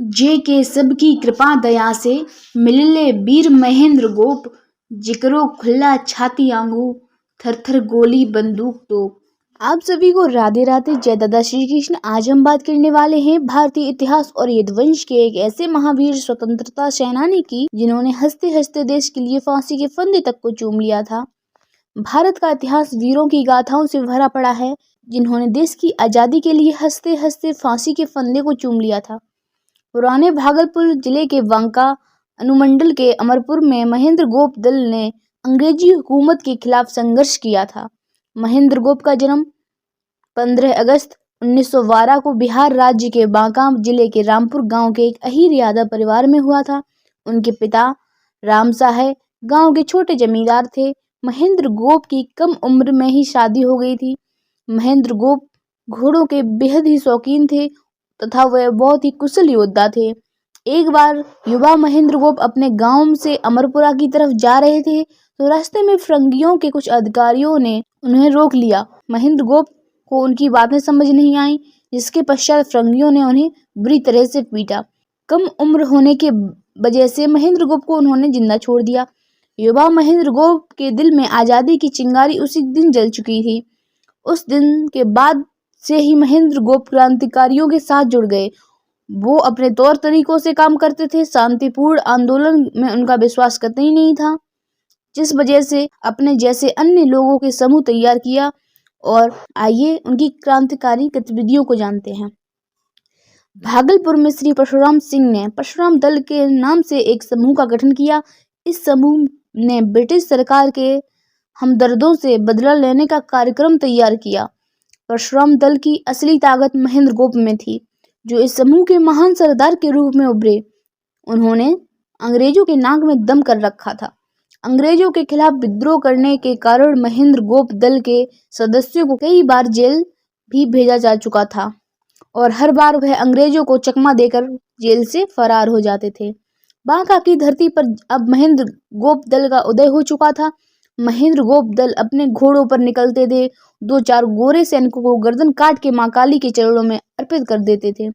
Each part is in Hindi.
जे के सबकी कृपा दया से मिलले वीर महेंद्र गोप, जिकरो खुला छाती आंगू थर थर गोली बंदूक तो। आप सभी को राधे राधे, जय दादा श्री कृष्ण। आज हम बात करने वाले हैं भारतीय इतिहास और यदुवंश के एक ऐसे महावीर स्वतंत्रता सेनानी की जिन्होंने हंसते हंसते देश के लिए फांसी के फंदे तक को चूम लिया था। भारत का इतिहास वीरों की गाथाओं से भरा पड़ा है जिन्होंने देश की आजादी के लिए हंसते हंसते फांसी के फंदे को चूम लिया था। पुराने भागलपुर जिले के बांका अनुमंडल के अमरपुर में महेंद्र गोप दल ने अंग्रेजी हुकूमत के खिलाफ संघर्ष किया था। महेंद्र गोप का जन्म 15 अगस्त 1912 को बिहार राज्य के बांका जिले के रामपुर गांव के एक अहीर यादव परिवार में हुआ था। उनके पिता राम साहे गांव के छोटे जमींदार थे। महेंद्र गोप की कम उम्र में ही शादी हो गई थी। महेंद्र गोप घोड़ों के बेहद ही शौकीन थे तथा वह बहुत ही कुशल योद्धा थे। एक बार युवा महेंद्र गोप अपने गांव से अमरपुरा की तरफ जा रहे थे तो रास्ते में फिरंगियों के कुछ अधिकारियों ने उन्हें रोक लिया। महेंद्र गोप को उनकी बातें समझ नहीं आई, जिसके पश्चात फिरंगियों ने उन्हें बुरी तरह से पीटा। कम उम्र होने के वजह से महेंद्र गोप को उन्होंने जिंदा छोड़ दिया। युवा महेंद्र गोप के दिल में आजादी की चिंगारी उसी दिन जल चुकी थी। उस दिन के बाद से ही महेंद्र गोप क्रांतिकारियों के साथ जुड़ गए। वो अपने तौर तरीकों से काम करते थे। शांतिपूर्ण आंदोलन में उनका विश्वास कतई नहीं था, जिस वजह से अपने जैसे अन्य लोगों के समूह तैयार किया। और आइए उनकी क्रांतिकारी गतिविधियों को जानते हैं। भागलपुर में श्री परशुराम सिंह ने परशुराम दल के नाम से एक समूह का गठन किया। इस समूह ने ब्रिटिश सरकार के हमदर्दों से बदला लेने का कार्यक्रम तैयार किया। परशुराम दल की असली ताकत महेंद्र गोप में थी, जो इस समूह के महान सरदार के रूप में उभरे। उन्होंने अंग्रेजों के नाक में दम कर रखा था। अंग्रेजों के खिलाफ विद्रोह करने के कारण महेंद्र गोप दल के सदस्यों को कई बार जेल भी भेजा जा चुका था और हर बार वह अंग्रेजों को चकमा देकर जेल से फरार हो जाते थे। बांका की धरती पर अब महेंद्र गोप दल का उदय हो चुका था। महेंद्र गोप दल अपने घोड़ों पर निकलते थे। 2-4 गोरे सैनिकों को गर्दन काट के मां काली के चरणों में अर्पित कर देते थे।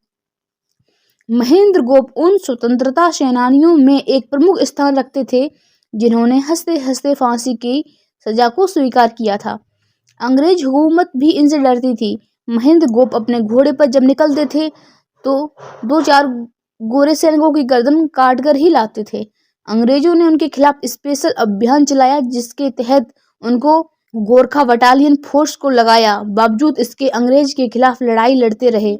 महेंद्र गोप उन स्वतंत्रता सेनानियों में एक प्रमुख स्थान रखते थे जिन्होंने हंसते हंसते फांसी की सजा को स्वीकार किया था। अंग्रेज हुकूमत भी इनसे डरती थी। महेंद्र गोप अपने घोड़े पर जब निकलते थे तो 2-4 गोरे सैनिकों की गर्दन काट कर ही लाते थे। अंग्रेजों ने उनके खिलाफ स्पेशल अभियान चलाया, जिसके तहत उनको गोरखा बटालियन फोर्स को लगाया। बावजूद इसके अंग्रेज के खिलाफ लड़ाई लड़ते रहे।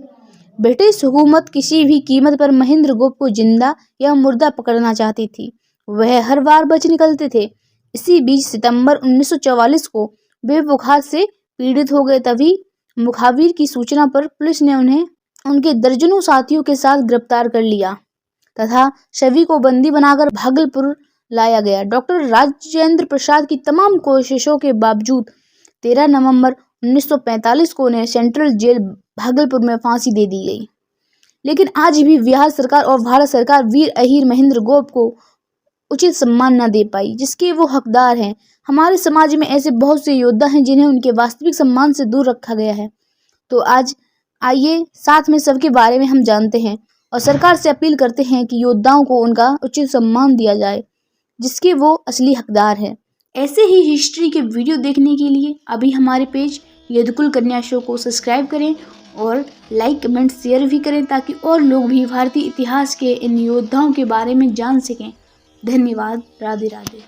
ब्रिटिश हुकूमत किसी भी कीमत पर महेंद्र गोप को जिंदा या मुर्दा पकड़ना चाहती थी। वह हर बार बच निकलते थे। इसी बीच सितंबर 1944 को वे बुखार से पीड़ित हो गए। तभी मुखबिर की सूचना पर पुलिस ने उन्हें उनके दर्जनों साथियों के साथ गिरफ्तार कर लिया तथा सभी को बंदी बनाकर भागलपुर लाया गया। डॉक्टर राजेंद्र प्रसाद की तमाम कोशिशों के बावजूद 13 नवंबर 1945 को उन्हें सेंट्रल जेल भागलपुर में फांसी दे दी गई। लेकिन आज भी बिहार सरकार और भारत सरकार वीर अहीर महेंद्र गोप को उचित सम्मान न दे पाई, जिसके वो हकदार हैं। हमारे समाज में ऐसे बहुत से योद्धा हैं जिन्हें उनके वास्तविक सम्मान से दूर रखा गया है। तो आज आइए साथ में सबके बारे में हम जानते हैं और सरकार से अपील करते हैं कि योद्धाओं को उनका उचित सम्मान दिया जाए, जिसके वो असली हकदार हैं। ऐसे ही हिस्ट्री के वीडियो देखने के लिए अभी हमारे पेज यदुकुल कन्या शो को सब्सक्राइब करें और लाइक कमेंट शेयर भी करें, ताकि और लोग भी भारतीय इतिहास के इन योद्धाओं के बारे में जान सकें। धन्यवाद। राधे राधे।